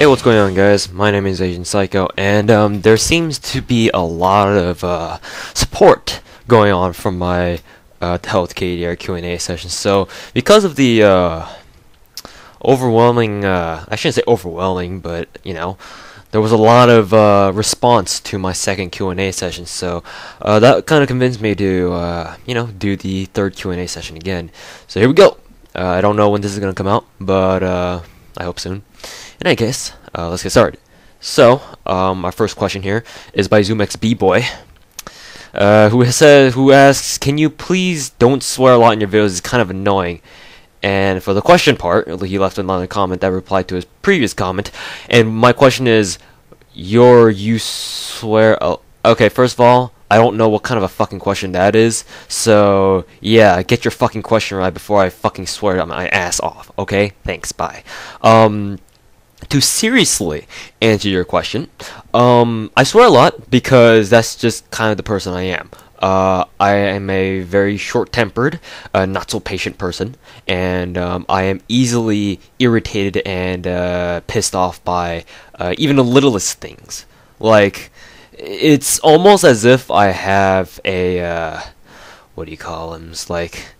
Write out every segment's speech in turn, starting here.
Hey, what's going on, guys? My name is Asian Psycho, and there seems to be a lot of support going on from my Health KDR Q&A session. So, because of the overwhelming, I shouldn't say overwhelming, but there was a lot of response to my second Q&A session. So that kind of convinced me to do the third Q&A session again. So here we go. I don't know when this is gonna come out, but I hope soon. In any case, let's get started. So, our first question here is by ZoomXBboy, who asks, "Can you please don't swear a lot in your videos? It's kind of annoying." And for the question part, he left another comment that replied to his previous comment. And my question is, you swear? Okay, first of all, I don't know what kind of a fucking question that is. So yeah, get your fucking question right before I fucking swear my ass off. Okay, thanks. Bye. To seriously answer your question, I swear a lot because that's just kind of the person I am. I am a very short-tempered, not so patient person, and I am easily irritated and pissed off by even the littlest things. Like, it's almost as if I have a what do you call them? It's like,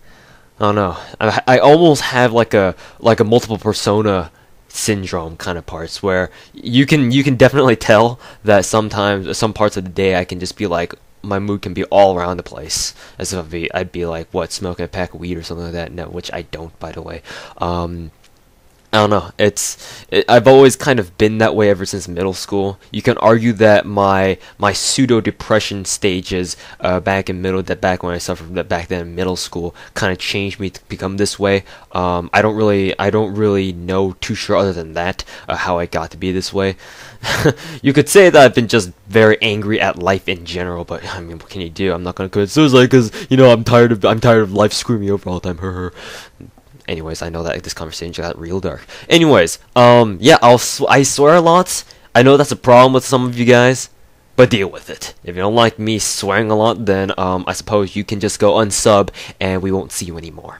I don't know. I almost have like a multiple persona syndrome kind of parts where you can definitely tell that sometimes some parts of the day I can just be like, my mood can be all around the place, as if I'd be like, what, smoking a pack of weed or something like that. No, which I don't, by the way. I don't know. I've always kind of been that way ever since middle school. You can argue that my pseudo depression stages back when I suffered that back then in middle school kind of changed me to become this way. I don't really know too sure other than that how I got to be this way. You could say that I've been just very angry at life in general, but I mean, what can you do? I'm not gonna commit suicide because I'm tired of life screwing me over all the time. Anyways, I know that this conversation got real dark. Anyways, yeah, I swear a lot. I know that's a problem with some of you guys, but deal with it. If you don't like me swearing a lot, then I suppose you can just go unsub and we won't see you anymore.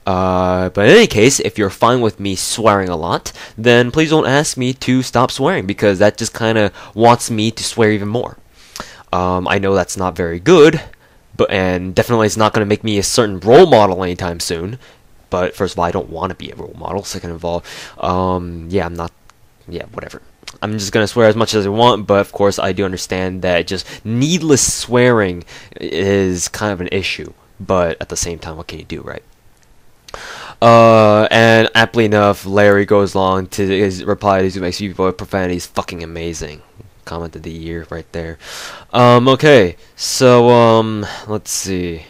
But in any case, if you're fine with me swearing a lot, then please don't ask me to stop swearing, because that just kind of wants me to swear even more. I know that's not very good, and definitely it's not going to make me a certain role model anytime soon. But first of all, I don't want to be a role model. Second of all, yeah, whatever. I'm just gonna swear as much as I want, but of course I do understand that just needless swearing is kind of an issue. But at the same time, what can you do, right? And aptly enough, Larry goes along to his reply to ZoomXBboy, profanity is fucking amazing. Comment of the year right there. Okay, so let's see.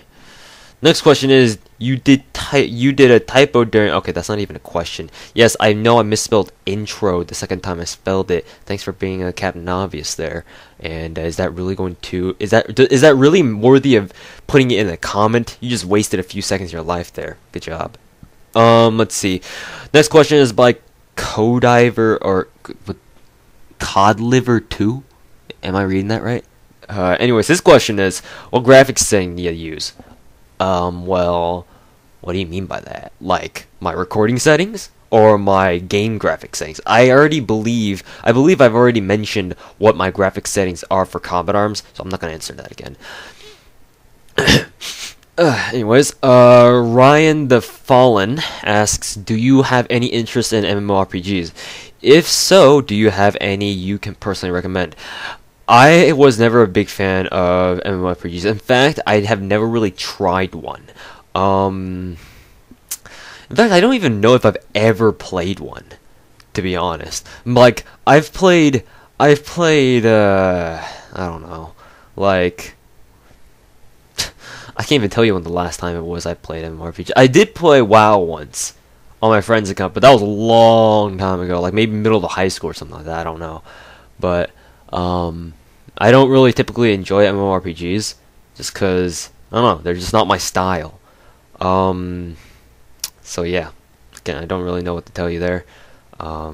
Next question is, you did a typo during... Okay, that's not even a question. Yes, I know I misspelled intro the second time I spelled it. Thanks for being a Captain Obvious there. And is that really going to... Is that really worthy of putting it in a comment? You just wasted a few seconds of your life there. Good job. Let's see. Next question is by Codiver or Codliver2. Am I reading that right? Anyways, this question is, what graphics setting do you use? Well, what do you mean by that? Like, my recording settings? Or my game graphics settings? I believe I've already mentioned what my graphics settings are for Combat Arms, so I'm not gonna answer that again. Anyways, Ryan the Fallen asks, do you have any interest in MMORPGs? If so, do you have any you can personally recommend? I was never a big fan of MMORPGs. In fact, I have never really tried one. In fact, I don't even know if I've ever played one, to be honest. Like, I've played, I don't know, like, I can't even tell you when the last time it was I played MMORPG. I did play WoW once on my friend's account, but that was a long time ago, like maybe middle of high school or something like that, I don't know. But, I don't really typically enjoy MMORPGs, just because, I don't know, they're just not my style. So yeah, again, I don't really know what to tell you there. I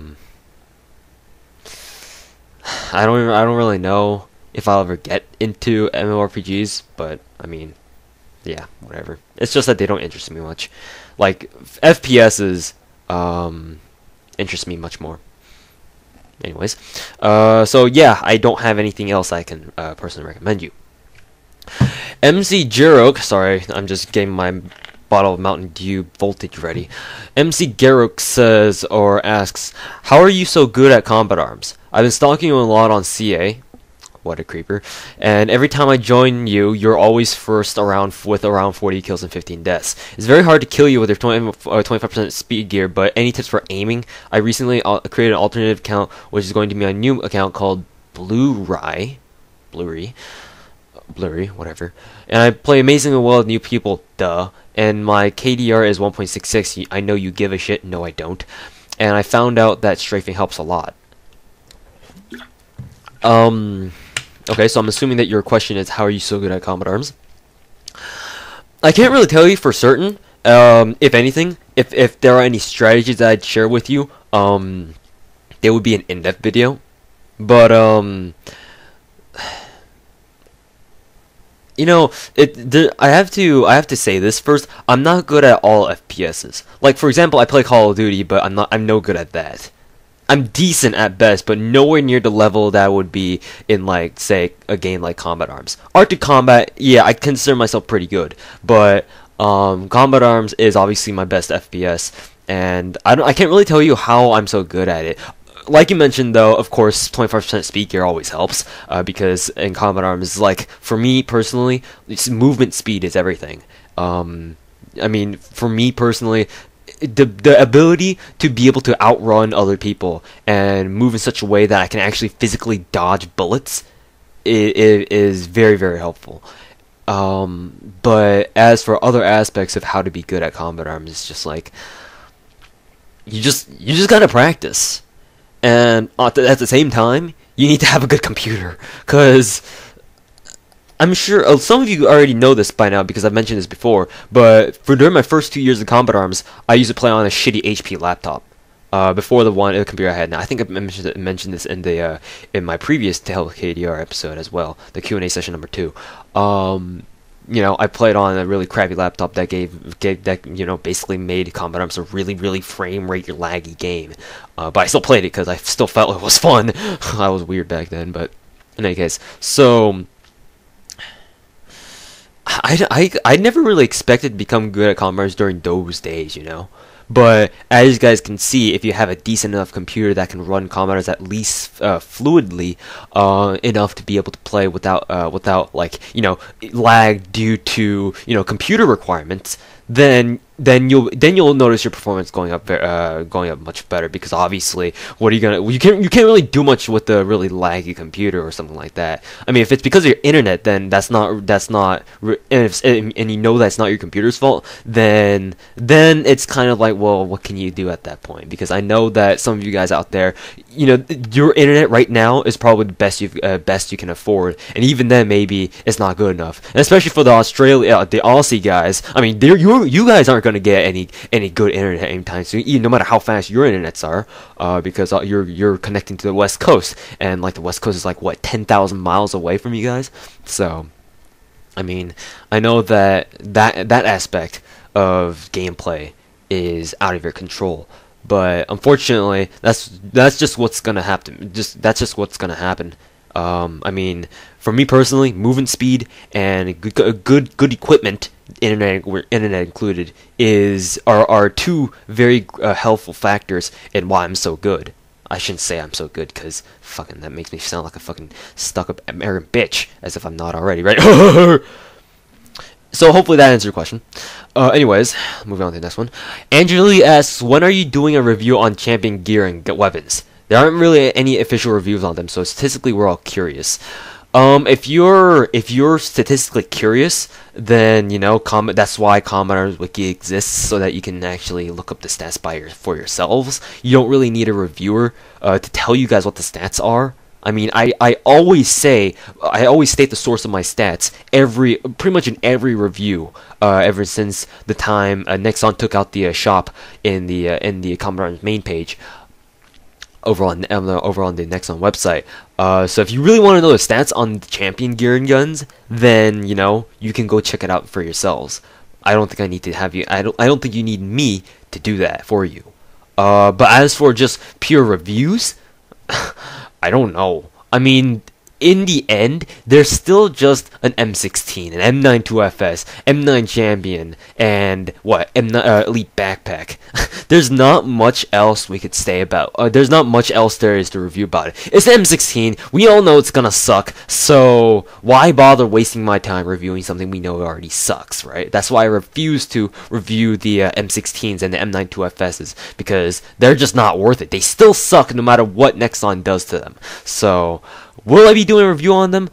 don't really know if I'll ever get into MMORPGs, but, I mean, yeah, whatever. It's just that they don't interest me much. Like, FPSs, interest me much more. Anyways, so yeah, I don't have anything else I can personally recommend you. MC Jarok, sorry, I'm just getting my bottle of Mountain Dew voltage ready. MC Garrock says or asks, how are you so good at combat arms? I've been stalking you a lot on CA. What a creeper. And every time I join you, you're always first with around 40 kills and 15 deaths. It's very hard to kill you with your 25% speed gear, but any tips for aiming? I recently created an alternative account, which is going to be my new account called Blurry, whatever. And I play amazingly well with new people, duh. And my KDR is 1.66. I know you give a shit. No, I don't. And I found out that strafing helps a lot. Okay, so I'm assuming that your question is, how are you so good at combat arms? I can't really tell you for certain. If anything, if there are any strategies that I'd share with you, it would be an in-depth video. But you know, I have to say this first. I'm not good at all FPSs. Like, for example, I play Call of Duty, but I'm no good at that. I'm decent at best, but nowhere near the level that would be in, like, say, a game like Combat Arms. Arctic Combat, yeah, I consider myself pretty good, but Combat Arms is obviously my best FPS, and I can't really tell you how I'm so good at it. Like you mentioned, though, of course, 25% speed gear always helps, because in Combat Arms, like, for me personally, movement speed is everything. I mean, for me personally, the ability to be able to outrun other people and move in such a way that I can actually physically dodge bullets is very, very helpful. But as for other aspects of how to be good at combat arms, it's just like you just gotta practice, and at the same time you need to have a good computer, because I'm sure some of you already know this by now because I've mentioned this before, but during my first 2 years of Combat Arms, I used to play on a shitty HP laptop. Before the computer I had now. I think I mentioned this in my previous Tale of KDR episode as well, the Q&A session number 2. You know, I played on a really crappy laptop that gave that, you know, basically made Combat Arms a really, really frame rate laggy game. But I still played it because I still felt it was fun. I was weird back then, but in any case, so I never really expected to become good at combat arms during those days, you know. But as you guys can see, if you have a decent enough computer that can run combat arms at least fluidly enough to be able to play without like, you know, lag due to, you know, computer requirements, then you'll notice your performance going up much better, because obviously you can't really do much with a really laggy computer or something like that. I mean, if it's because of your internet, then that's not and you know that's not your computer's fault, then it's kind of like, well, what can you do at that point? Because I know that some of you guys out there, you know, your internet right now is probably the best you can afford, and even then maybe it's not good enough. And especially for the Aussie guys, I mean, you guys aren't going to get any good internet anytime soon, no matter how fast your internets are, because you're connecting to the West Coast, and like the West Coast is like, what, 10,000 miles away from you guys. So I mean, I know that aspect of gameplay is out of your control, but unfortunately that's just what's gonna happen. That's just what's gonna happen. I mean, for me personally, movement speed and good equipment, internet included, are two very helpful factors in why I'm so good. I shouldn't say I'm so good, because fucking that makes me sound like a fucking stuck-up arrogant bitch, as if I'm not already, right? So hopefully that answers your question. Anyways, moving on to the next one. Angeli asks, when are you doing a review on champion gear and weapons? There aren't really any official reviews on them, so statistically we're all curious. If you're statistically curious, then, you know, that's why Combat Arms Wiki exists, so that you can actually look up the stats for yourselves. You don't really need a reviewer to tell you guys what the stats are. I mean, I always state the source of my stats pretty much in every review, ever since the time Nexon took out the shop in the Combat Arms main page over on the Nexon website. So if you really want to know the stats on the champion gear and guns, then, you know, you can go check it out for yourselves. I don't think I need to have you. I don't think you need me to do that for you. But as for just pure reviews, I don't know. I mean, in the end, they're still just an M16, an M92FS, M9 Champion, and what? M9 Elite Backpack. There's not much else we could say about. There's not much else there is to review about it. It's the M16. We all know it's gonna suck. So why bother wasting my time reviewing something we know already sucks, right? That's why I refuse to review the M16s and the M92FSs, because they're just not worth it. They still suck no matter what Nexon does to them. So will I be doing a review on them?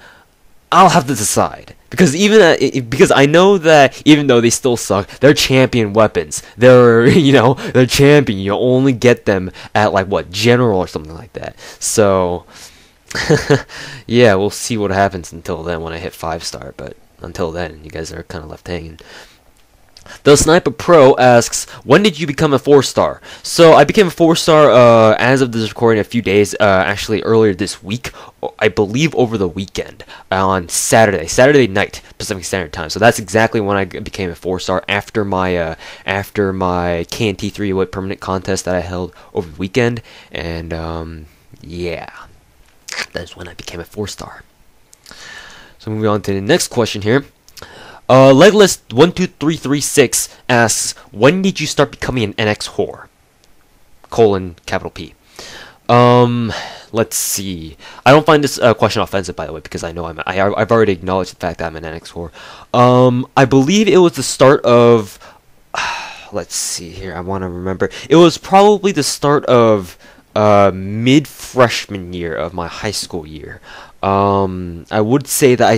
I'll have to decide. Because because I know that even though they still suck, they're champion weapons. They're, they're champion. You only get them at, like, what, General or something like that. So, yeah, we'll see what happens until then when I hit 5-star. But until then, you guys are kind of left hanging. The Sniper Pro asks, when did you become a 4-star? So I became a 4-star as of this recording a few days, actually earlier this week, I believe over the weekend, on Saturday night, Pacific Standard Time. So that's exactly when I became a 4-star after my KNT 308 permanent contest that I held over the weekend, and yeah, that's when I became a 4-star. So moving on to the next question here. Legless12336 asks, when did you start becoming an NX whore? (P). Let's see. I don't find this question offensive, by the way, because I know I've already acknowledged the fact that I'm an NX whore. I believe it was the start of. Let's see here. I want to remember. It was probably the start of mid-freshman year of my high school year. I would say that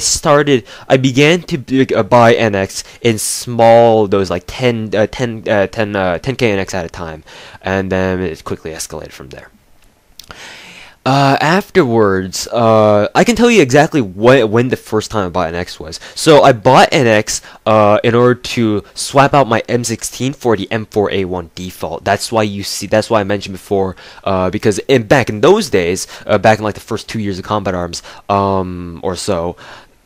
I began to buy NX in small, those like 10k NX at a time, and then it quickly escalated from there. Afterwards, I can tell you exactly when the first time I bought NX was. So I bought NX in order to swap out my M16 for the M4A1 default. That's why I mentioned before, because back in those days, back in like the first 2 years of Combat Arms, or so,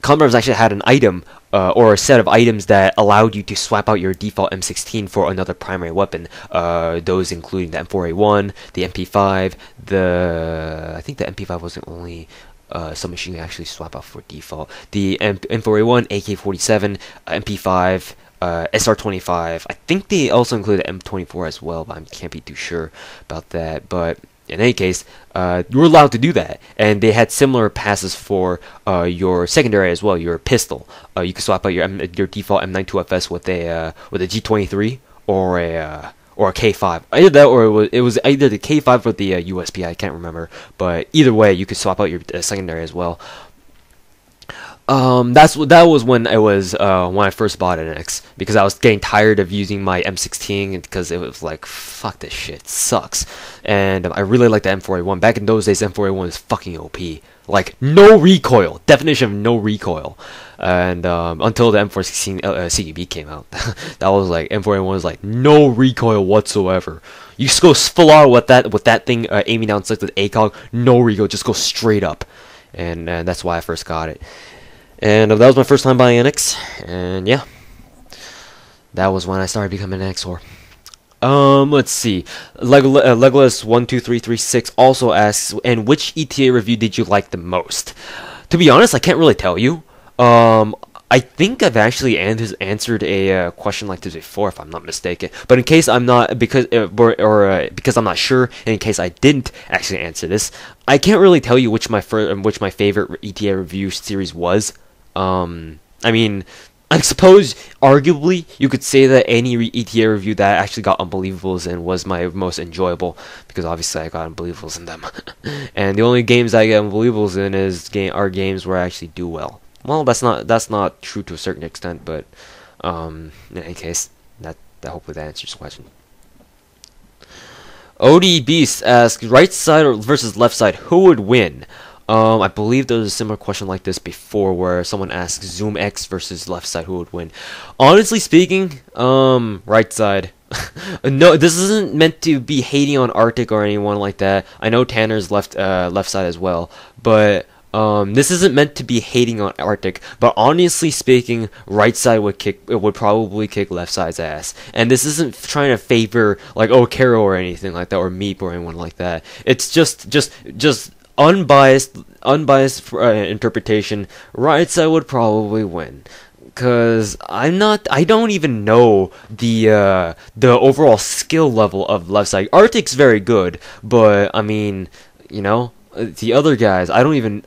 Combat Arms actually had an item, or a set of items that allowed you to swap out your default M16 for another primary weapon. Those including the M4A1, the MP5, I think the MP5 was the only submachine you actually swap out for default. The M4A1, AK-47, MP5, SR-25. I think they also included M24 as well, but I can't be too sure about that. But in any case, you were allowed to do that, and they had similar passes for your secondary as well. Your pistol, you could swap out your default M92FS with a G23 or a K5. Either that, or it was either the K5 or the USP. I can't remember, but either way, you could swap out your secondary as well. That was when I first bought an NX, because I was getting tired of using my M16, because it was like, fuck this shit, it sucks. And I really liked the M4A1. Back in those days, M4A1 was fucking OP. Like, no recoil. Definition of no recoil. And until the M416 CDB came out, that was like, M4A1 was like no recoil whatsoever. You just go full on with that thing aiming down sights with ACOG, no recoil, just go straight up. And that's why I first got it. And that was my first time buying NX, and yeah, that was when I started becoming an NX whore. Let's see. Legolas12336 also asks, and which ETA review did you like the most? To be honest, I can't really tell you. I think I've actually answered a question like this before, if I'm not mistaken. But in case I'm not, because I'm not sure, and in case I didn't actually answer this, I can't really tell you which my favorite ETA review series was. I mean, I suppose arguably you could say that any ETA review that I actually got Unbelievables in was my most enjoyable, because obviously I got Unbelievables in them. And the only games I get Unbelievables in are games where I actually do well. Well, that's not true to a certain extent, but in any case, that hopefully that answers the question. OD Beast asks, right side versus left side, who would win? I believe there was a similar question like this before, where someone asks Zoom X versus left side, who would win? Honestly speaking, right side. No, this isn't meant to be hating on Arctic or anyone like that. I know Tanner's left side as well, but this isn't meant to be hating on Arctic, but honestly speaking, right side would probably kick left side's ass. And this isn't trying to favor like Karo or anything like that, or Meep or anyone like that. It's just unbiased interpretation, right side would probably win. Cause I don't even know the overall skill level of left side. Arctic's very good, but I mean, you know, the other guys, I don't even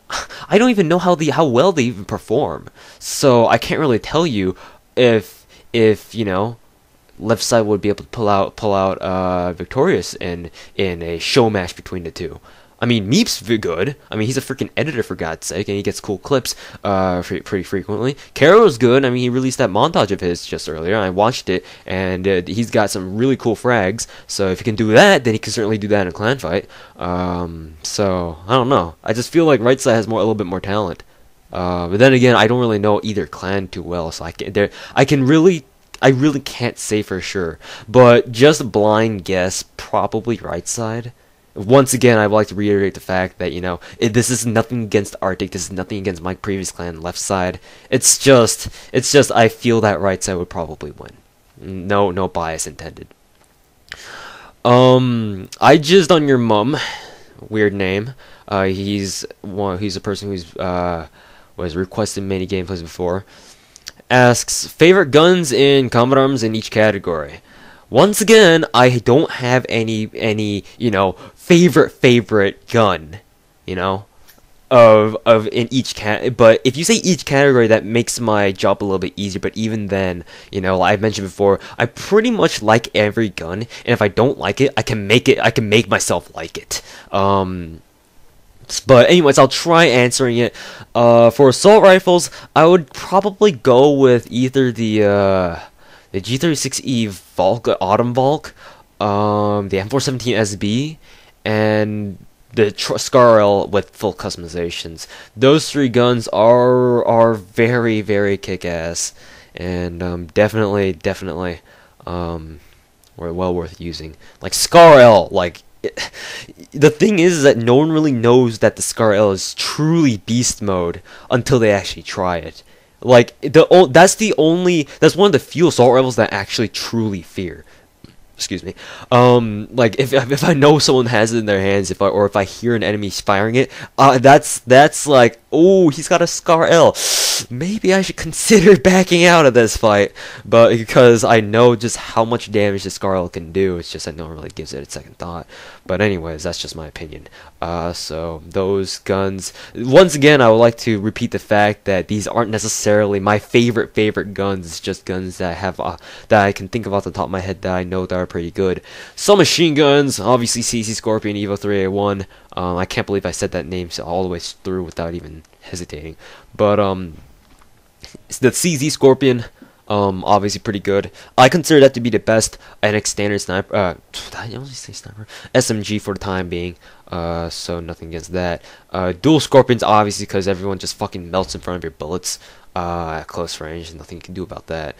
know how well they even perform. So I can't really tell you if you know, left side would be able to pull out victorious in a show match between the two. I mean, Meep's good. I mean, he's a freaking editor for God's sake, and he gets cool clips pretty frequently. Caro's good. I mean, he released that montage of his just earlier. I watched it, and he's got some really cool frags. So if he can do that, then he can certainly do that in a clan fight. So I don't know. I just feel like right side has a little bit more talent. But then again, I don't really know either clan too well, so I really can't say for sure. But just a blind guess, probably right side. Once again, I would like to reiterate the fact that, you know, this is nothing against Arctic, this is nothing against my previous clan, left side. It's just, I feel that right side would probably win. No bias intended. I jizzed on your mum. Weird name. He's a person who's, was requested many gameplays before. Asks, favorite guns in combat arms in each category. Once again, I don't have any you know, favorite gun, you know, of in each but if you say each category, that makes my job a little bit easier. But even then, you know, like I've mentioned before, I pretty much like every gun, and if I don't like it, I can make myself like it. But anyways, I'll try answering it. For assault rifles, I would probably go with either the G36E Volk, Autumn Volk, the M417 SB, and the Scar-L with full customizations. Those three guns are very kick-ass, and definitely were well worth using. Like Scar-L, like the thing is that no one really knows that the Scar-L is truly beast mode until they actually try it. Like that's one of the few assault rifles that I actually truly fear. Excuse me. Like if I know someone has it in their hands, if I hear an enemy firing it, that's like, oh, he's got a Scar-L. Maybe I should consider backing out of this fight, but because I know just how much damage the Scar-L can do, it's just that no one really gives it a second thought. But anyways, that's just my opinion. So those guns, once again, I would like to repeat the fact that these aren't necessarily my favorite guns. It's just guns that I have that I can think of off the top of my head that I know that are pretty good. Some machine guns, obviously CZ Scorpion, Evo 3A1. I can't believe I said that name all the way through without even hesitating. But the CZ Scorpion, obviously pretty good. I consider that to be the best NX standard sniper. I only say sniper. SMG for the time being. So nothing against that. Dual Scorpions, obviously, because everyone just fucking melts in front of your bullets at close range. Nothing you can do about that.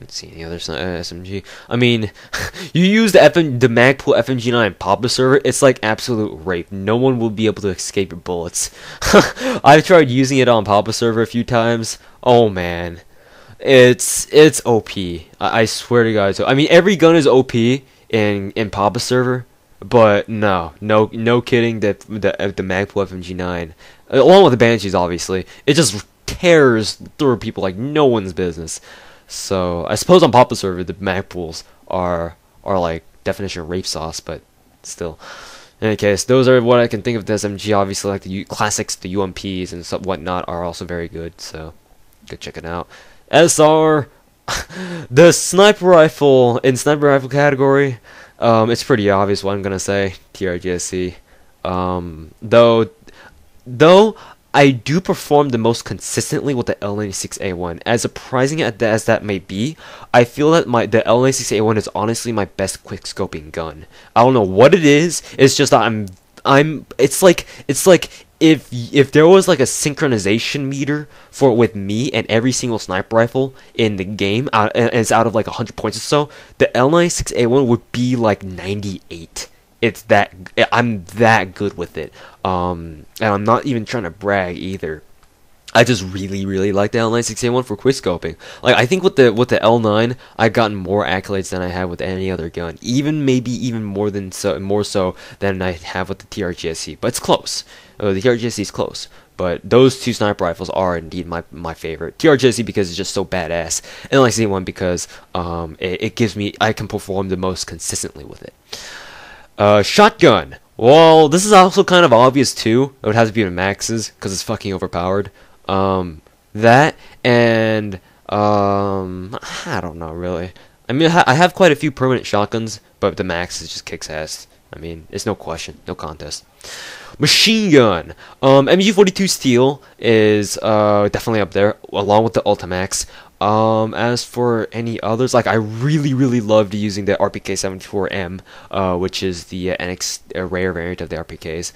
Let's see any other SMG. I mean, you use the Magpul FMG9 Papa server, it's like absolute rape. No one will be able to escape your bullets. I've tried using it on Papa server a few times. Oh man, it's OP. I swear to God. So I mean, every gun is OP in Papa server, but no kidding. The Magpul FMG9, along with the Banshees, obviously, it just tears through people like no one's business. So I suppose on Papa server the Magpuls are like definition rape sauce, but still. In any case, those are what I can think of the SMG. Obviously, like the classics, the UMPs and whatnot are also very good. So go check it out. SR, the sniper rifle in sniper rifle category. It's pretty obvious what I'm gonna say. TRGSC. Though I do perform the most consistently with the L96A1. As surprising as that may be, I feel that the L96A1 is honestly my best quickscoping gun. I don't know what it is. It's just that it's like if there was like a synchronization meter with me and every single sniper rifle in the game, and it's out of like 100 points or so, the L96A1 would be like 98. I'm that good with it. And I'm not even trying to brag either. I just really like the L968 for quickscoping. Like, I think with the L9, I've gotten more accolades than I have with any other gun. Maybe even more so than I have with the TRGSC. But it's close. The TRGSC is close. But those two sniper rifles are indeed my favorite. TRGSC because it's just so badass, and L968 because it gives me, I can perform the most consistently with it. Shotgun. Well, this is also kind of obvious too. It would have to be the maxes because it's fucking overpowered. That and I don't know really. I mean, I have quite a few permanent shotguns, but the max just kicks ass. I mean, it's no question, no contest. Machine gun. MG42 Steel is definitely up there, along with the Ultimax. As for any others, like I really loved using the RPK-74M, which is the NX rare variant of the RPKs,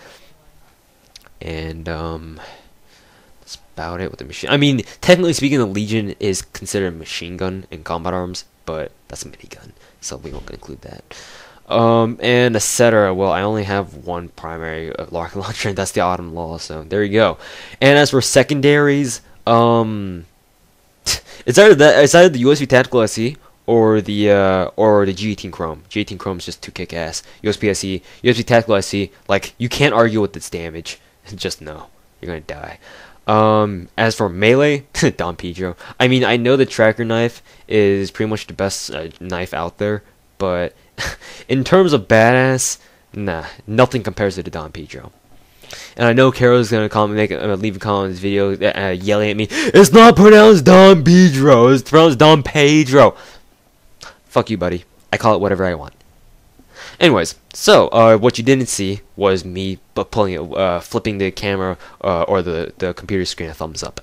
and that's about it with the machine. I mean, technically speaking, the Legion is considered a machine gun in combat arms, but that's a minigun, so we won't include that. And etc. Well, I only have one primary rocket launcher, and that's the Autumn Law, so there you go. And as for secondaries, it's either the USB Tactical SE or the G18 Chrome. G18 Chrome is just too kick ass. USB SE, USB Tactical SE, like you can't argue with its damage. Just no, you're gonna die. As for melee, Don Pedro. I mean, I know the tracker knife is pretty much the best knife out there, but in terms of badass, nah, nothing compares to the Don Pedro. And I know Carol's gonna leave a comment in this video yelling at me. It's not pronounced Don Pedro. It's pronounced Don Pedro. Fuck you, buddy. I call it whatever I want. Anyways, so what you didn't see was me flipping the camera or the computer screen a thumbs up.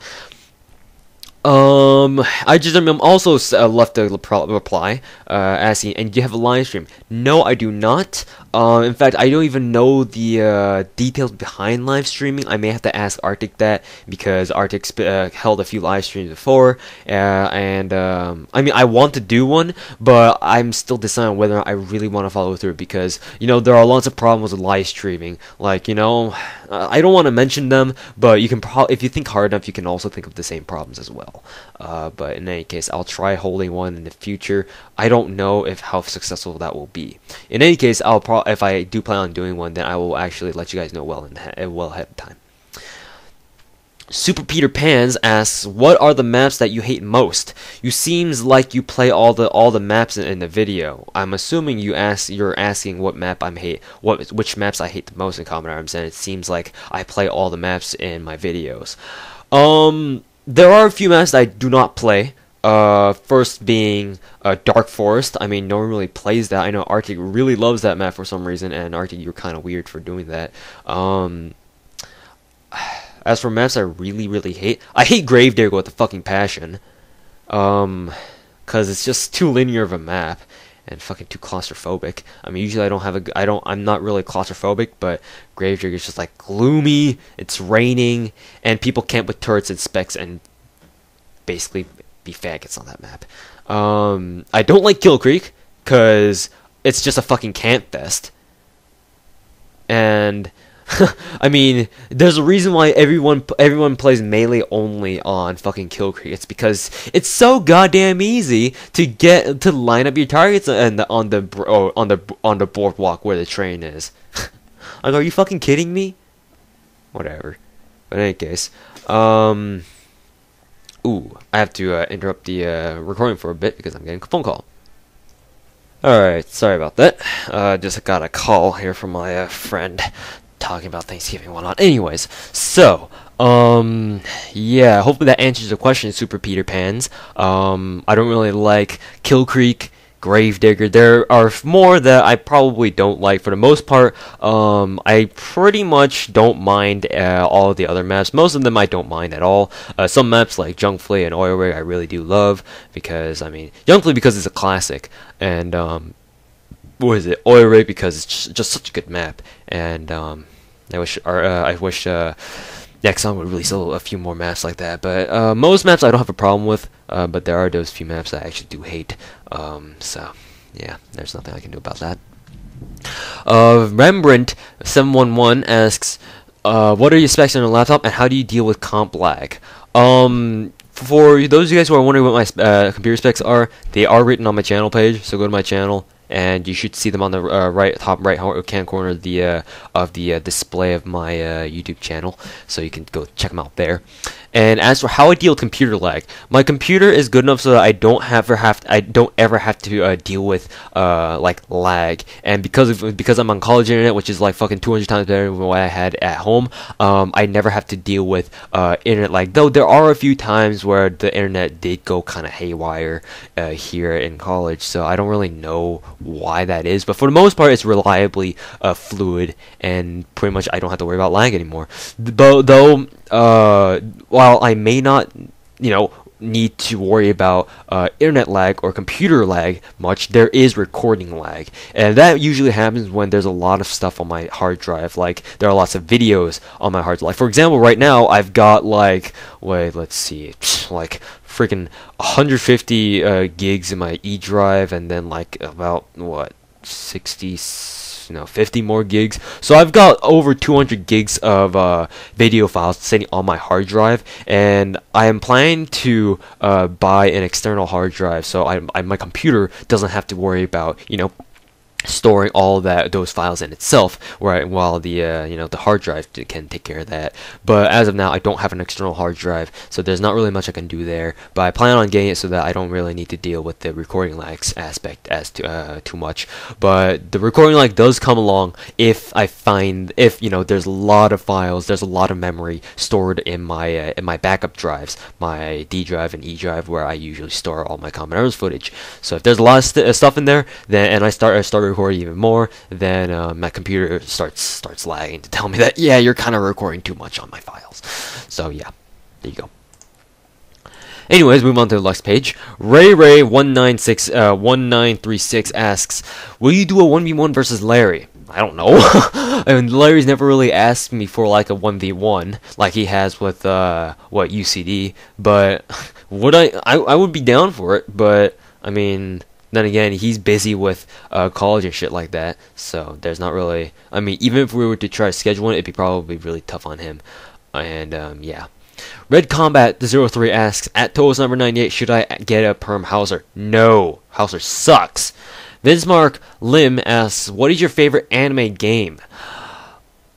I just also left a reply asking, and do you have a live stream? No, I do not. In fact, I don't even know the details behind live streaming. I may have to ask Arctic that, because Arctic's held a few live streams before, and I mean, I want to do one, but I'm still deciding whether or not I really want to follow through, because, you know, there are lots of problems with live streaming. Like, you know, I don't want to mention them, but you can if you think hard enough, you can also think of the same problems as well. But in any case, I'll try holding one in the future. I don't know how successful that will be. In any case, if I do plan on doing one, then I will actually let you guys know well ahead of time. Super Peter Pans asks, what are the maps that you hate most? You seems like you play all the maps in the video. I'm assuming you're asking what map which maps I hate the most in Combat Arms, and it seems like I play all the maps in my videos. There are a few maps that I do not play. First being Dark Forest. I mean, no one really plays that. I know Arctic really loves that map for some reason, and Arctic, you're kind of weird for doing that. As for maps I really hate, I hate Gravedigger with a fucking passion. Cause it's just too linear of a map and fucking too claustrophobic. I mean, usually I'm not really claustrophobic, but Gravedigger is just like gloomy, it's raining, and people camp with turrets and specs and basically be faggots on that map. I don't like Kill Creek, cause it's just a fucking camp fest. And I mean, there's a reason why everyone plays melee only on fucking Kill Creek. It's because it's so goddamn easy to line up your targets on the boardwalk where the train is. Like, are you fucking kidding me? Whatever. But in any case, I have to interrupt the recording for a bit because I'm getting a phone call. Alright, sorry about that. Just got a call here from my friend talking about Thanksgiving and whatnot. Anyways, so, yeah, hopefully that answers the question, Super Peter Pans. I don't really like Kill Creek, Gravedigger. There are more that I probably don't like. For the most part, I pretty much don't mind all of the other maps. Most of them I don't mind at all. Some maps like Junk Flea and Oil Rig I really do love, because, I mean, Junk Flea because it's a classic, and, what is it? Oil Rig because it's just such a good map, and I wish Nexon would release a few more maps like that. But most maps I don't have a problem with, but there are those few maps that I actually do hate. So yeah, there's nothing I can do about that. Rembrandt 711 asks, what are your specs on your laptop, and how do you deal with comp lag? For those of you guys who are wondering what my computer specs are, they are written on my channel page. So go to my channel, and you should see them on the top right hand corner of the display of my YouTube channel. So you can go check them out there. And as for how I deal with computer lag, my computer is good enough so that I don't ever have to deal with like lag. And because I'm on college internet, which is like fucking 200 times better than what I had at home, I never have to deal with internet lag. Though there are a few times where the internet did go kind of haywire here in college, so I don't really know why that is. But for the most part, it's reliably fluid, and pretty much I don't have to worry about lag anymore. Though while I may not, need to worry about internet lag or computer lag much, there is recording lag, and that usually happens when there's a lot of stuff on my hard drive. Like there are lots of videos on my hard drive. Like for example, right now I've got like, let's see, like freaking 150 gigs in my E drive, and then like about 50 more gigs. So I've got over 200 gigs of video files sitting on my hard drive, and I am planning to buy an external hard drive, so my computer doesn't have to worry about storing all those files in itself, while the the hard drive can take care of that. But as of now, I don't have an external hard drive, so there's not really much I can do there. But I plan on getting it so that I don't really need to deal with the recording lag aspect as too much. But the recording lag does come along if there's a lot of files, there's a lot of memory stored in my backup drives, my D drive and E drive, where I usually store all my Common Errors footage. So if there's a lot of stuff in there, and I start recording even more, then my computer starts lagging to tell me that, yeah, you're kind of recording too much on my files. So yeah, there you go. Anyways, move on to the next page. Ray1936 asks, will you do a 1v1 versus Larry? I don't know. And Larry's never really asked me for like a 1v1 like he has with UCD, but would I would be down for it, but I mean, then again, he's busy with college and shit like that, so there's not really, I mean, even if we were to try to schedule one, it'd be probably really tough on him. And yeah. Red Combat 03 asks, at Toes number 98, should I get a perm Hauser? No, Hauser sucks. Vincemark Lim asks, what is your favorite anime game?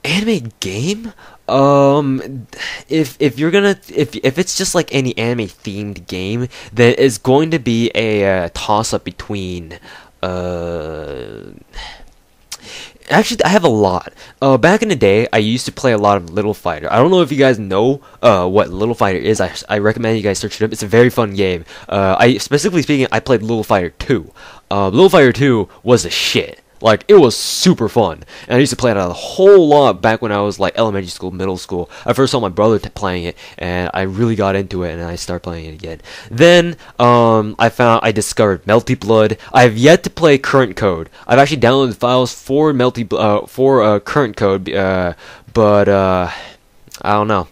Anime game? If it's just like any anime themed game, then it's going to be a toss up between actually, I have a lot. Back in the day, I used to play a lot of Little Fighter. I don't know if you guys know what Little Fighter is. I recommend you guys search it up. It's a very fun game. Specifically speaking, I played Little Fighter 2. Little Fighter 2 was the shit. Like, it was super fun, and I used to play it a whole lot back when I was like elementary school, middle school. I first saw my brother playing it, and I really got into it, and I started playing it again. Then I discovered Melty Blood. I have yet to play Current Code. I've actually downloaded files for Current Code, but I don't know.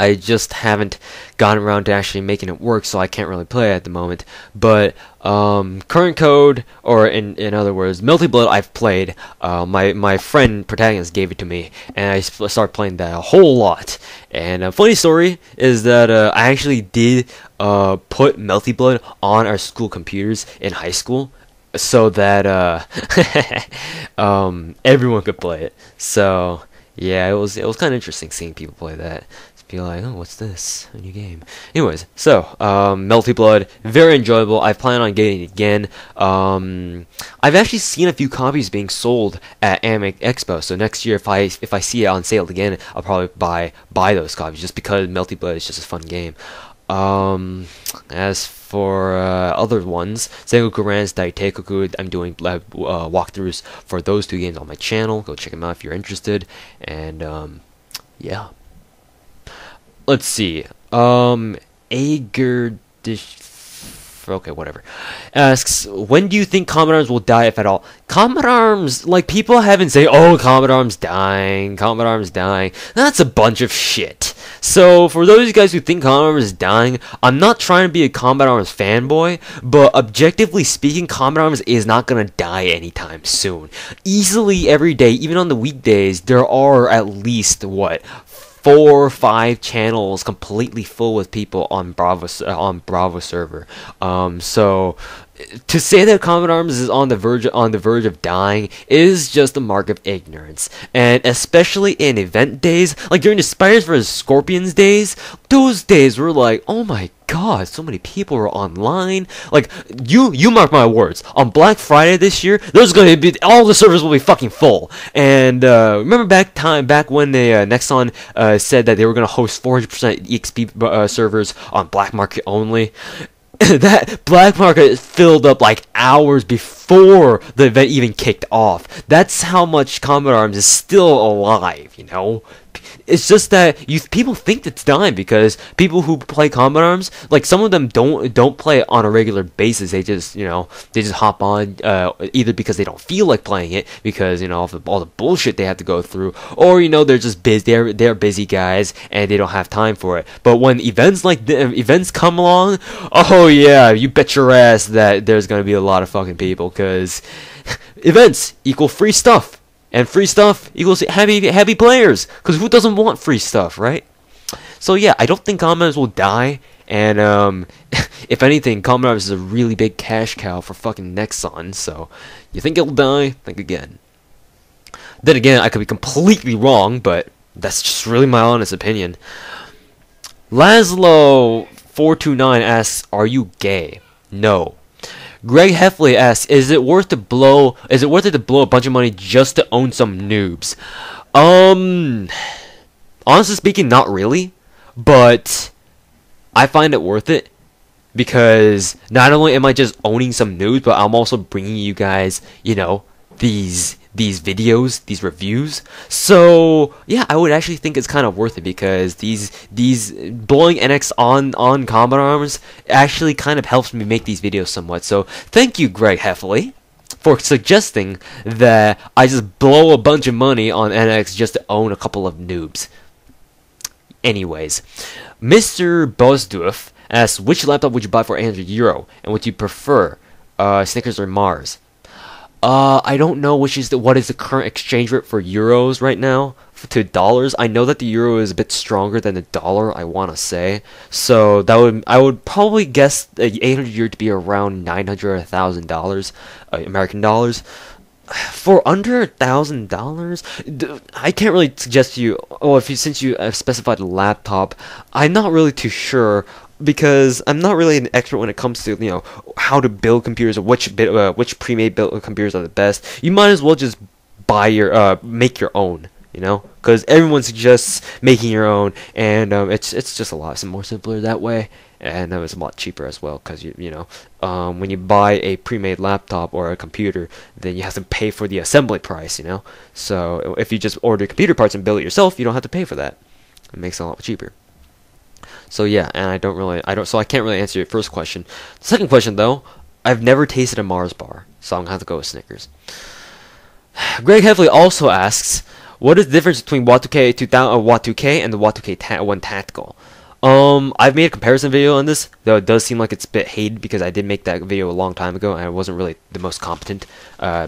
I just haven't gotten around to actually making it work, so I can't really play it at the moment. But Current Code, or in other words, Melty Blood, I've played. My friend Protagonist gave it to me, and I started playing that a whole lot. And a funny story is that I actually did put Melty Blood on our school computers in high school, so that everyone could play it. So yeah, it was kind of interesting seeing people play that. Be like, oh, what's this? A new game. Anyways, so Melty Blood, very enjoyable. I plan on getting it again. I've actually seen a few copies being sold at Anime Expo, so next year if I see it on sale again, I'll probably buy those copies, just because Melty Blood is just a fun game. As for other ones, Sengoku Ran's Daiteikoku, I'm doing walkthroughs for those two games on my channel. Go check them out if you're interested. And yeah. Let's see. Ager okay, whatever. Asks, when do you think Comet Arms will die, if at all? Comet Arms, like, people have been saying, oh, Comet Arms dying, Comet Arms dying. That's a bunch of shit. So, for those of you guys who think Comet Arms is dying, I'm not trying to be a Comet Arms fanboy, but objectively speaking, Comet Arms is not gonna die anytime soon. Easily every day, even on the weekdays, there are at least, what, 4 or 5 channels completely full with people on Bravo server. So to say that Comet Arms is on the verge of dying is just a mark of ignorance, and especially in event days, like during the Spiders vs Scorpions days, those days were like, oh my god, so many people were online. Like, you mark my words, on Black Friday this year, there's gonna be, all the servers will be fucking full. And remember back when they Nexon said that they were gonna host 400% EXP servers on Black Market only. That Black Market filled up like hours before the event even kicked off. That's how much Comet Arms is still alive, you know? It's just that people think it's dying because people who play Comet Arms, like some of them don't play it on a regular basis. They just hop on either because they don't feel like playing it because of all the bullshit they have to go through, or they're just busy. They're busy guys and they don't have time for it. But when events come along, oh yeah, you bet your ass that there's gonna be a lot of fucking people because events equal free stuff. And free stuff equals happy players, because who doesn't want free stuff, right? So yeah, I don't think Comet Arms will die, and if anything, Comet Arms is a really big cash cow for fucking Nexon, so you think it'll die? Think again. Then again, I could be completely wrong, but that's just really my honest opinion. Laszlo429 asks, are you gay? No. Greg Heffley asks, is it worth it to blow a bunch of money just to own some noobs? Honestly speaking, not really, but I find it worth it because not only am I just owning some noobs, but I'm also bringing you guys, these videos, these reviews. So yeah, I would actually think it's kind of worth it because these blowing NX on Comet Arms actually kind of helps me make these videos somewhat. So thank you, Greg Heffley, for suggesting that I just blow a bunch of money on NX just to own a couple of noobs. Anyways, Mr. Bosdorf asks, which laptop would you buy for €800 and would you prefer, Snickers or Mars? I don't know what is the current exchange rate for euros right now to dollars. I know that the euro is a bit stronger than the dollar, I want to say. So I would probably guess the €800 to be around $900 or $1,000 American dollars. For under $1,000, I can't really suggest to you. Oh, since you have specified a laptop, I'm not really too sure. Because I'm not really an expert when it comes to how to build computers or which pre-made built computers are the best. You might as well just buy make your own, because everyone suggests making your own, and it's just a lot more simpler that way, and it's a lot cheaper as well. Because when you buy a pre-made laptop or a computer, then you have to pay for the assembly price, So if you just order computer parts and build it yourself, you don't have to pay for that. It makes it a lot cheaper. So yeah, and I can't really answer your first question. The second question though, I've never tasted a Mars bar, so I'm gonna have to go with Snickers. Greg Heffley also asks, what is the difference between Watt 2K and the Watt 2K 1 Tactical? I've made a comparison video on this, though it does seem like it's a bit hated because I did make that video a long time ago and I wasn't really the most competent,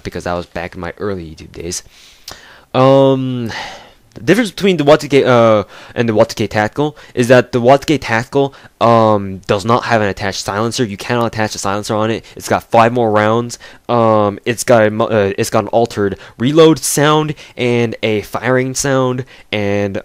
because that was back in my early YouTube days. The difference between the Watt 2K and the Watt 2K Tactical is that the Watt 2K Tactical does not have an attached silencer. You cannot attach a silencer on it. It's got 5 more rounds. It's got an altered reload sound and a firing sound, and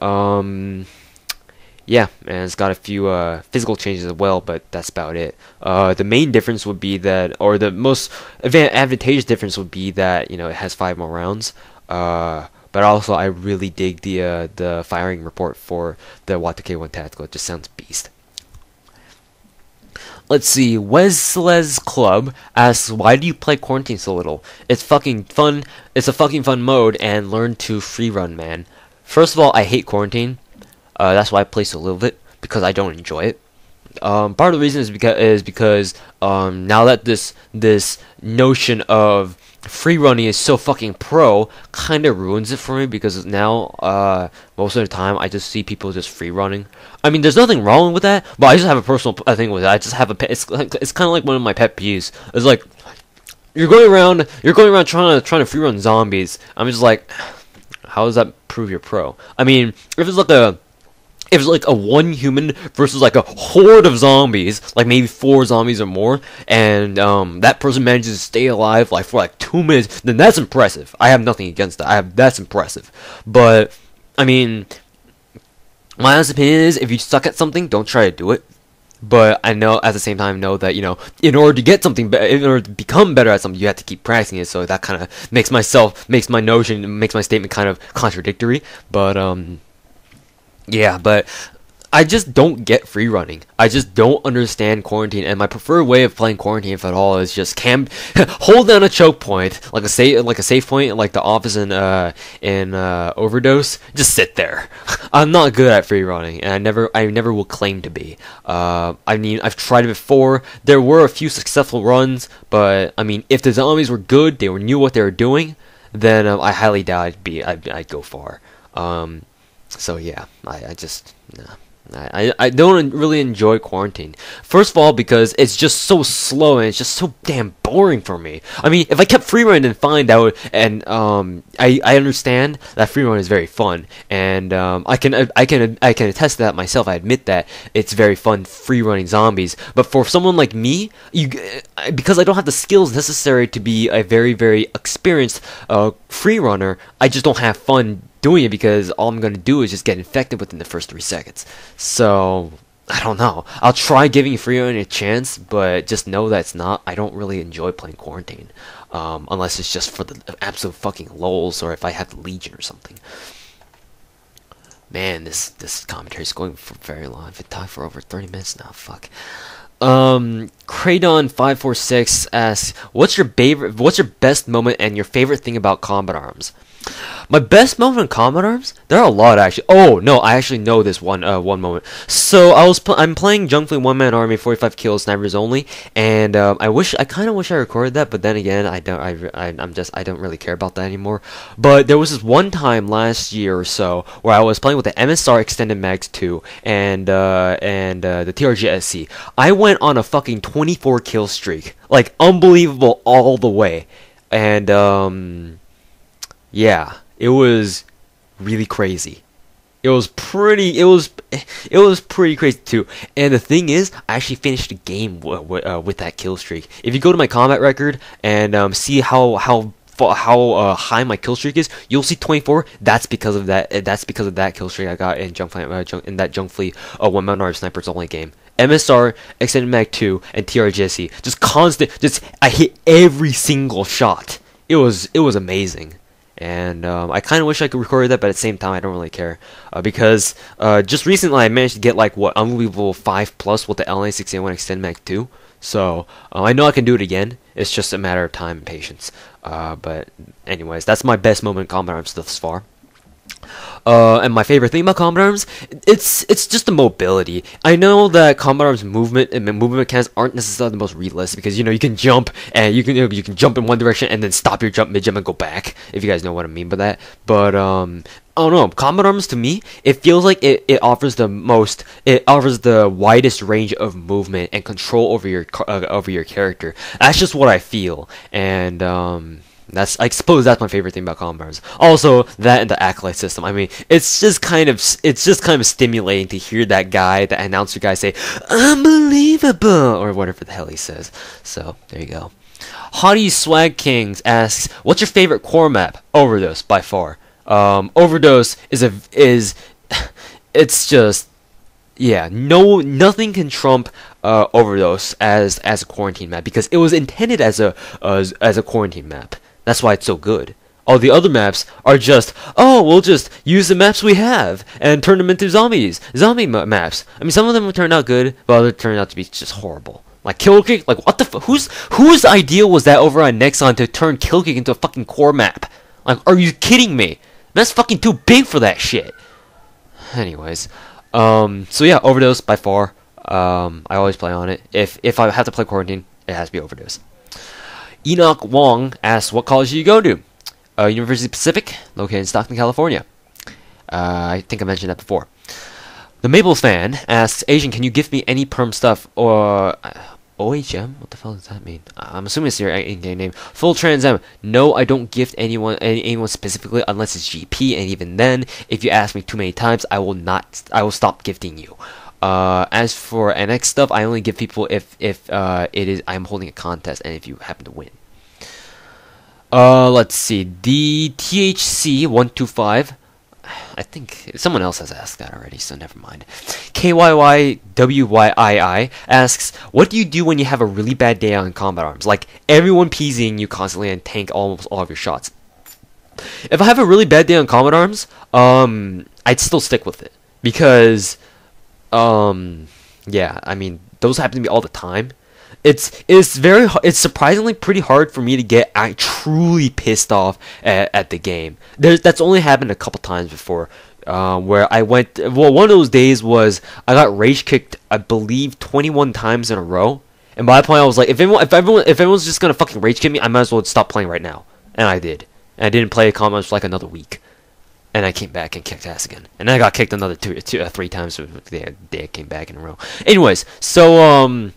yeah, and it's got a few physical changes as well, but that's about it. The main difference would be that, or the most advantageous difference would be that it has 5 more rounds. But also, I really dig the firing report for the Watt 2K 1 Tactical. It just sounds beast. Let's see. Wesley's Club asks, why do you play Quarantine so little? It's fucking fun. It's a fucking fun mode, and learn to free run, man. First of all, I hate Quarantine. That's why I play so little of it, because I don't enjoy it. Part of the reason is because now that this notion of free running is so fucking pro, kind of ruins it for me, because now most of the time I just see people just free running. I mean, there's nothing wrong with that, but I just have a personal thing with it. I just have it's kind of like one of my pet peeves. It's like you're going around trying to free run zombies. I'm just like, how does that prove you're pro? I mean, if it's like if it's like a one human versus like a horde of zombies, like maybe 4 zombies or more, and that person manages to stay alive like for like 2 minutes, then that's impressive. I have nothing against that. That's impressive. But I mean, my honest opinion is, if you suck at something, don't try to do it. But I know at the same time know that, you know, in order to get something in order to become better at something, you have to keep practicing it. So that kind of makes my statement kind of contradictory. But yeah, but I just don't get free running. I just don't understand quarantine, and my preferred way of playing quarantine, if at all, is just hold down a choke point, like a safe point, like the office in Overdose. Just sit there. I'm not good at free running, and I never will claim to be. I mean, I've tried it before. There were a few successful runs, but I mean, if the zombies were good, they knew what they were doing, then I highly doubt I'd go far. So yeah, I just nah. I don't really enjoy quarantine. First of all, because it's just so slow and it's just so damn boring for me. I mean, if I kept free running and find out, and I understand that free run is very fun, and I can attest to that myself. I admit that it's very fun free running zombies. But for someone like me, because I don't have the skills necessary to be a very, very experienced free runner, I just don't have fun doing it, because all I'm gonna do is just get infected within the first 3 seconds. So I don't know. I'll try giving free running a chance, but just know that I don't really enjoy playing quarantine, unless it's just for the absolute fucking lulz, or if I have the Legion or something. Man, this commentary is going for very long. I've been talking for over 30 minutes now. Fuck. Kraydon546 asks, what's your best moment and your favorite thing about combat arms? My best moment in combat arms? There are a lot, actually. Oh no, I actually know this one moment. So I'm playing Junk Fleet one man army, 45 kills, snipers only, and I kind of wish I recorded that, but then again, I don't really care about that anymore. But there was this one time last year or so where I was playing with the MSR Extended Mags 2 and the TRG SC. I went on a fucking 24 kill streak, like unbelievable all the way, and yeah, it was really crazy. It was pretty crazy too. And the thing is, I actually finished the game with that kill streak. If you go to my combat record and see how high my kill streak is, you'll see 24. That's because of that. That's because of that kill streak I got in that Junk Fleet one man arm snipers only game. MSR, Extended Mag 2, and TRGSE. Just constant. I hit every single shot. It was amazing. And I kind of wish I could record that, but at the same time, I don't really care, because just recently I managed to get like unbelievable 5+ with the LNA681 Extended Mag 2. So I know I can do it again. It's just a matter of time and patience. But anyways, that's my best moment in combat arms thus far. And my favorite thing about combat arms, it's just the mobility. I know that combat arms movement mechanics aren't necessarily the most realistic, because you can jump and you can jump in one direction and then stop your jump mid-jump and go back, if you guys know what I mean by that. But I don't know, combat arms to me, it feels like it offers the widest range of movement and control over your character. That's just what I feel, and I suppose that's my favorite thing about combat arms. Also, that and the acolyte system. I mean, it's just kind of stimulating to hear that announcer guy say "unbelievable" or whatever the hell he says. So there you go. Hottie Swag Kings asks, "What's your favorite core map?" Overdose by far. Overdose it's just, yeah, nothing can trump Overdose as a quarantine map, because it was intended as a quarantine map. That's why it's so good. All the other maps are just, oh, we'll just use the maps we have and turn them into zombie maps. I mean, some of them will turn out good, but others turn out to be just horrible. Like Kill Creek, like what the whose idea was that over on Nexon to turn Kill Creek into a fucking core map? Like, are you kidding me? That's fucking too big for that shit. Anyways, so yeah, Overdose by far. I always play on it. If I have to play quarantine, it has to be Overdose. Enoch Wong asks, what college do you go to? University Pacific, located in Stockton, California. I think I mentioned that before. The Maples fan asks, Asian, can you give me any perm stuff, or OHM? What the hell does that mean? I'm assuming it's your in-game name. Full Trans M. No, I don't gift anyone specifically unless it's GP, and even then, if you ask me too many times, I will stop gifting you. As for NX stuff, I only give people if I'm holding a contest and if you happen to win. Let's see. The THC125. I think someone else has asked that already, so never mind. KYYWYII asks, what do you do when you have a really bad day on combat arms? Like, everyone PZing you constantly and tank almost all of your shots. If I have a really bad day on combat arms, I'd still stick with it. Because, yeah, I mean, those happen to me all the time. It's surprisingly pretty hard for me to get truly pissed off at the game. That's only happened a couple times before, where I went. Well, one of those days was I got rage kicked, I believe, 21 times in a row. And by that point, I was like, if everyone's just gonna fucking rage kick me, I might as well stop playing right now. And I did. And I didn't play combat for like another week. And I came back and kicked ass again. And then I got kicked another three times the day I came back in a row. Anyways, so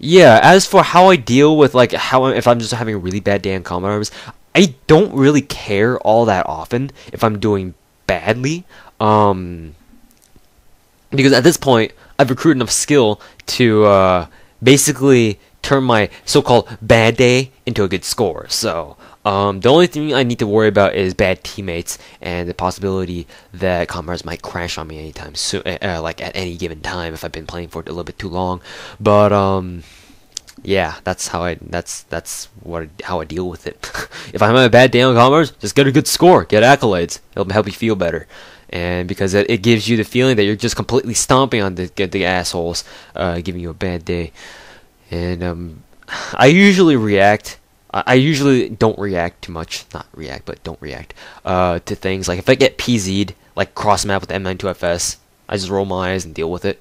yeah, as for how I deal with like if I'm just having a really bad day on combat arms, I don't really care all that often if I'm doing badly, because at this point I've recruited enough skill to basically turn my so-called bad day into a good score. So the only thing I need to worry about is bad teammates and the possibility that comrades might crash on me anytime soon, like at any given time if I've been playing for it a little bit too long. But yeah, that's how I deal with it. If I'm having a bad day on comrades, just get a good score, get accolades. It'll help you feel better. And because it gives you the feeling that you're just completely stomping on the assholes, giving you a bad day. And I usually react. I usually don't react too much. Not react, but don't react to things. Like if I get PZ'd, like cross map with M92FS, I just roll my eyes and deal with it.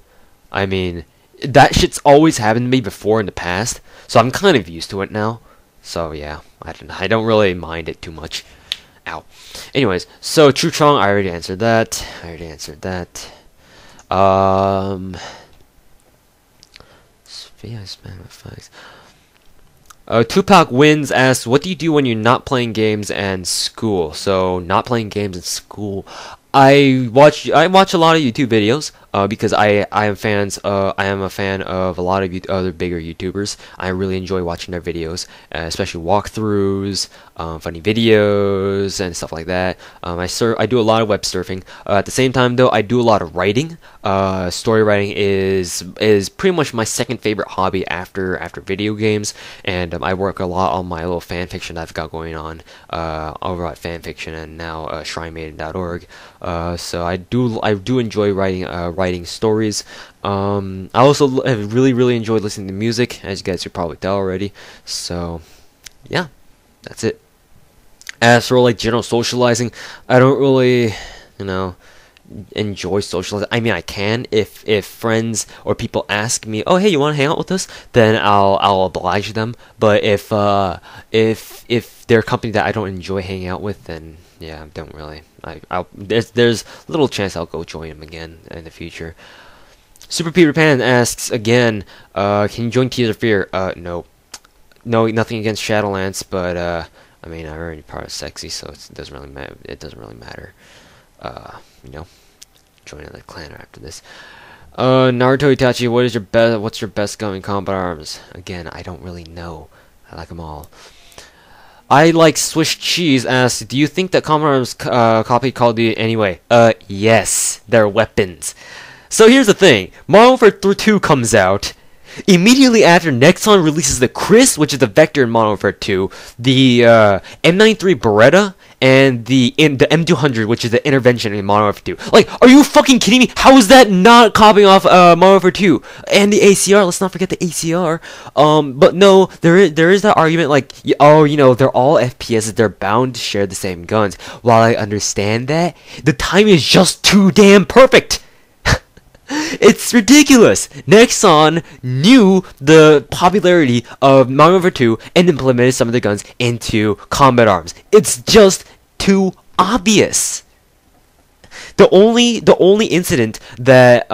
I mean, that shit's always happened to me before in the past, so I'm kind of used to it now. So yeah, I don't really mind it too much. Ow. Anyways, so True Chong, I already answered that. Tupac Wins asks, what do you do when you're not playing games and school? So, not playing games and school. I watch a lot of YouTube videos because I am a fan of a lot of other bigger YouTubers. I really enjoy watching their videos, especially walkthroughs, funny videos, and stuff like that. I do a lot of web surfing. At the same time, though, I do a lot of writing. Story writing is pretty much my second favorite hobby after video games, and I work a lot on my little fan fiction that I've got going on over at fanfiction and now shrinemaiden.org. So I do enjoy writing stories. I also have really enjoyed listening to music, as you guys could probably tell already. So yeah, that's it. As for like general socializing, I don't really, enjoy socializing. I mean, I can if friends or people ask me, oh hey, you want to hang out with us, then I'll oblige them. But if they're a company that I don't enjoy hanging out with, then yeah, I don't really. There's little chance I'll go join them again in the future. Super Peter Pan asks again, can you join Tears of Fear? No, nothing against Shadowlands, but I mean, I'm already part of Sexy, so it doesn't really matter. Joining the clan after this. Naruto Itachi, what's your best gun in combat arms? Again, I don't really know. I like them all. I like Swiss Cheese asks, do you think that combat arms copy Call of Duty anyway? Yes, they're weapons. So here's the thing, Modern Warfare 2 comes out. Immediately after, Nexon releases the Chris, which is the Vector in Modern Warfare 2, the M93 Beretta, and the M200, which is the Intervention in Modern Warfare 2. Like, are you fucking kidding me? How is that not copying off Modern Warfare 2? And the ACR, let's not forget the ACR. But no, there is that argument like, they're all FPSs, they're bound to share the same guns. While I understand that, the timing is just too damn perfect! It's ridiculous! Nexon knew the popularity of Modern Warfare 2 and implemented some of the guns into combat arms. It's just too obvious. The only incident that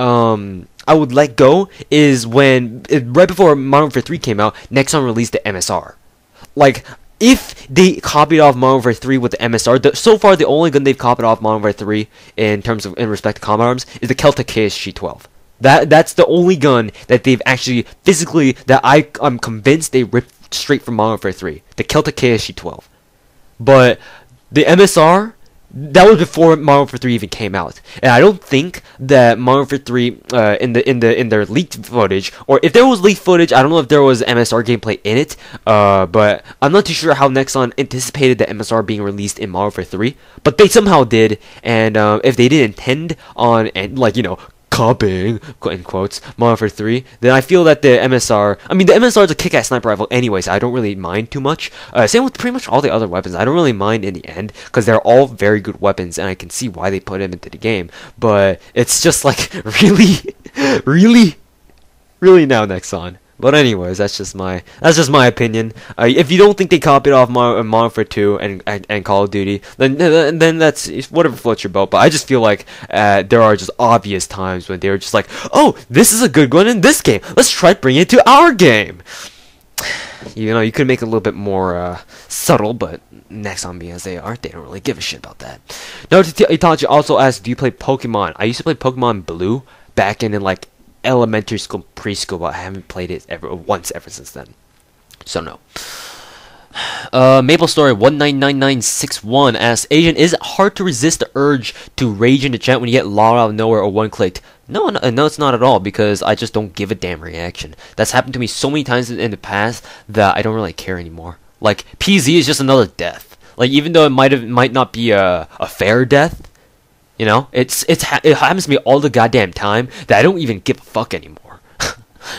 I would let go is when right before Modern Warfare 3 came out, Nexon released the MSR. Like, if they copied off Modern Warfare 3 with the MSR, so far the only gun they've copied off Modern Warfare 3 in respect to combat arms is the Kelta KSG-12. That's the only gun that they've actually physically, that I'm convinced they ripped straight from Modern Warfare 3, the Kelta KSG-12. But the MSR, that was before Modern Warfare 3 even came out, and I don't think that Modern Warfare 3 in their leaked footage, or if there was leaked footage, I don't know if there was MSR gameplay in it. But I'm not too sure how Nexon anticipated the MSR being released in Modern Warfare 3, but they somehow did. And if they didn't intend on copying, in quotes, Modern Warfare 3, then I feel that the MSR, I mean, the MSR is a kick-ass sniper rifle anyway, so I don't really mind too much. Same with pretty much all the other weapons. I don't really mind in the end, because they're all very good weapons, and I can see why they put them into the game. But it's just like, really? Really now, Nexon. But anyways, that's just my opinion. If you don't think they copied off Modern Warfare 2 and Call of Duty, then that's whatever floats your boat. But I just feel like there are just obvious times when they're just like, oh, this is a good one in this game. Let's try bringing it to our game. You could make it a little bit more subtle, but Nexon being as they are, they don't really give a shit about that. Now, Itachi also asked, do you play Pokemon? I used to play Pokemon Blue back in like elementary school, preschool, but I haven't played it ever since then. So no. Maple Story 199961 asks, Asian, is it hard to resist the urge to rage in the chat when you get loud out of nowhere or one clicked? No, it's not at all, because I just don't give a damn reaction. That's happened to me so many times in the past that I don't really care anymore. Like, PZ is just another death. Like, even though it might not be a fair death, it happens to me all the goddamn time that I don't even give a fuck anymore,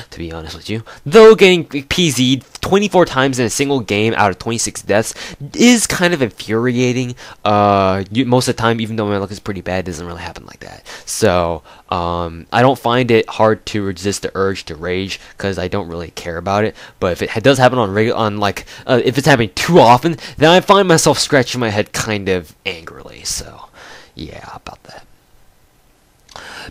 to be honest with you. Though getting PZ'd 24 times in a single game out of 26 deaths is kind of infuriating. Most of the time, even though my luck is pretty bad, it doesn't really happen like that. So, I don't find it hard to resist the urge to rage, because I don't really care about it. But if it does happen if it's happening too often, then I find myself scratching my head kind of angrily, so yeah, about that.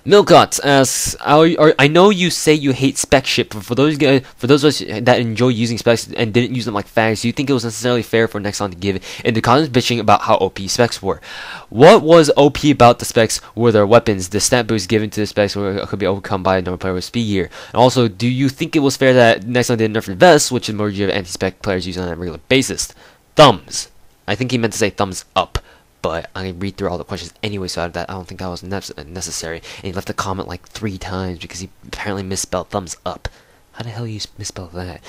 Milkots asks, I know you say you hate spec shit, but for those of us that enjoy using specs and didn't use them like fags, do you think it was necessarily fair for Nexon to give in the comments bitching about how OP specs were? What was OP about the specs? Were their weapons? The stat boost given to the specs could be overcome by a normal player with speed gear? And also, do you think it was fair that Nexon didn't nerf the vest, which the majority of anti-spec players use on a regular basis? Thumbs. I think he meant to say thumbs up, but I read through all the questions anyway, so out of that, I don't think that was necessary. And he left a comment like 3 times because he apparently misspelled thumbs up. How the hell you misspell that?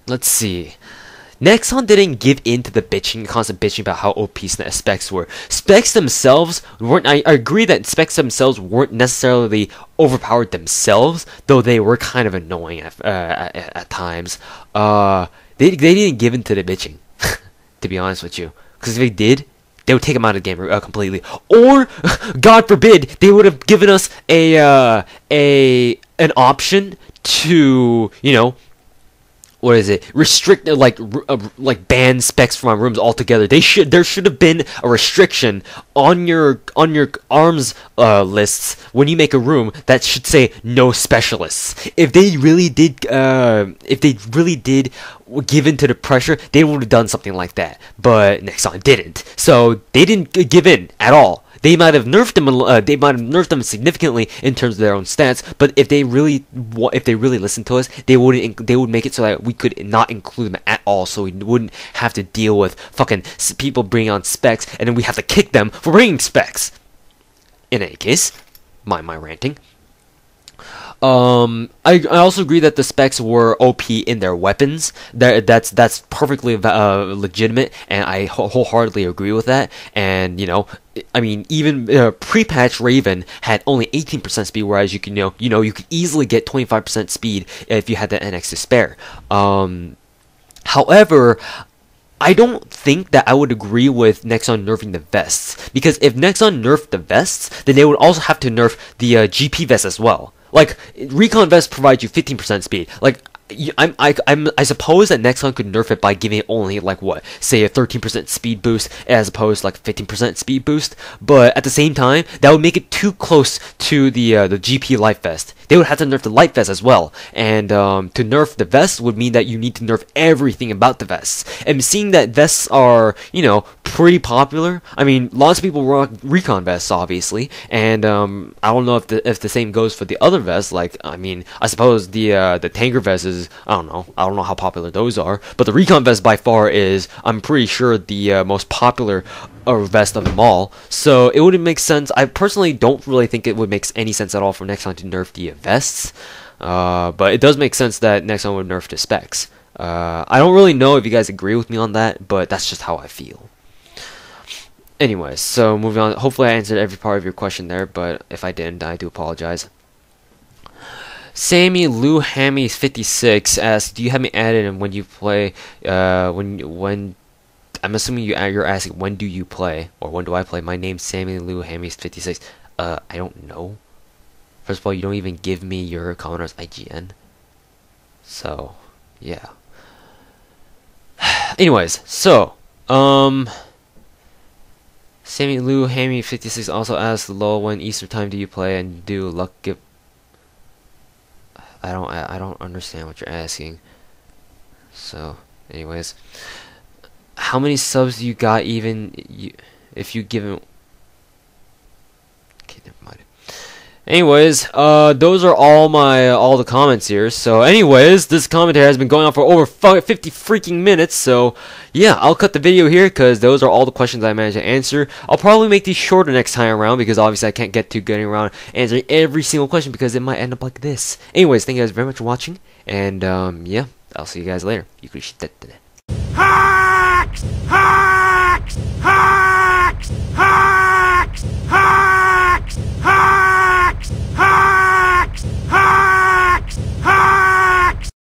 Let's see. Nexon didn't give in to the constant bitching about how OP specs were. Specs themselves weren't. I agree that specs themselves weren't necessarily overpowered themselves, though they were kind of annoying at times. They didn't give in to the bitching, to be honest with you, because if they did, they would take them out of the game completely, or God forbid, they would have given us an option to restrict, like ban specs from our rooms altogether. There should have been a restriction on your arms lists when you make a room that should say no specialists. If they really did give in to the pressure, they would have done something like that. But Nexon didn't, so they didn't give in at all. They might have nerfed them. They might have nerfed them significantly in terms of their own stats. But if they really listened to us, they would make it so that we could not include them at all. So we wouldn't have to deal with fucking people bringing on specs, and then we have to kick them for bringing specs. In any case, my ranting. I also agree that the specs were OP in their weapons. That's perfectly legitimate, and I wholeheartedly agree with that. And I mean, even pre-patch Raven had only 18% speed, whereas you could you could easily get 25% speed if you had the NX to spare. However, I don't think that I would agree with Nexon nerfing the vests, because if Nexon nerfed the vests, then they would also have to nerf the GP vest as well. Like, Recon Vest provides you 15% speed. Like, I suppose that Nexon could nerf it by giving it only like what, say a 13% speed boost as opposed to like 15% speed boost. But at the same time, that would make it too close to the GP Life Vest. They would have to nerf the Life Vest as well, and to nerf the vest would mean that you need to nerf everything about the vests. And seeing that vests are, you know, pretty popular. I mean, lots of people rock recon vests, obviously, and I don't know if the same goes for the other vests. Like, I mean, I suppose the tanker vest is, I don't know how popular those are, but the recon vest by far is, I'm pretty sure, the most popular vest of them all. So it wouldn't make sense. I personally don't really think it would make any sense at all for Nexon to nerf the vests, but it does make sense that Nexon would nerf the specs. I don't really know if you guys agree with me on that, but that's just how I feel. Anyways, so moving on. Hopefully I answered every part of your question there, but if I didn't, I do apologize. Sammy Lou Hammy 56 asks, "Do you have me added and when you play? When I'm assuming you're asking when do you play or when do I play? My name's Sammy Lou Hammy 56. I don't know. First of all, you don't even give me your commoners IGN. So yeah. Anyways, so Sammy Lou Hammy 56 also asks, "Lol, when Easter time do you play and do luck give?" I don't understand what you're asking. So, anyways, how many subs do you got? If you give him. Okay, never mind. Anyways, those are all the comments here. So, anyways, this commentary has been going on for over 50 freaking minutes. So, yeah, I'll cut the video here because those are all the questions I managed to answer. I'll probably make these shorter next time around because obviously I can't get to getting around answering every single question because it might end up like this. Anyways, thank you guys very much for watching, and yeah, I'll see you guys later. Hacks! Hacks! Hacks! Hacks! Hacks! Hacks! Hacks! Hacks! Hacks!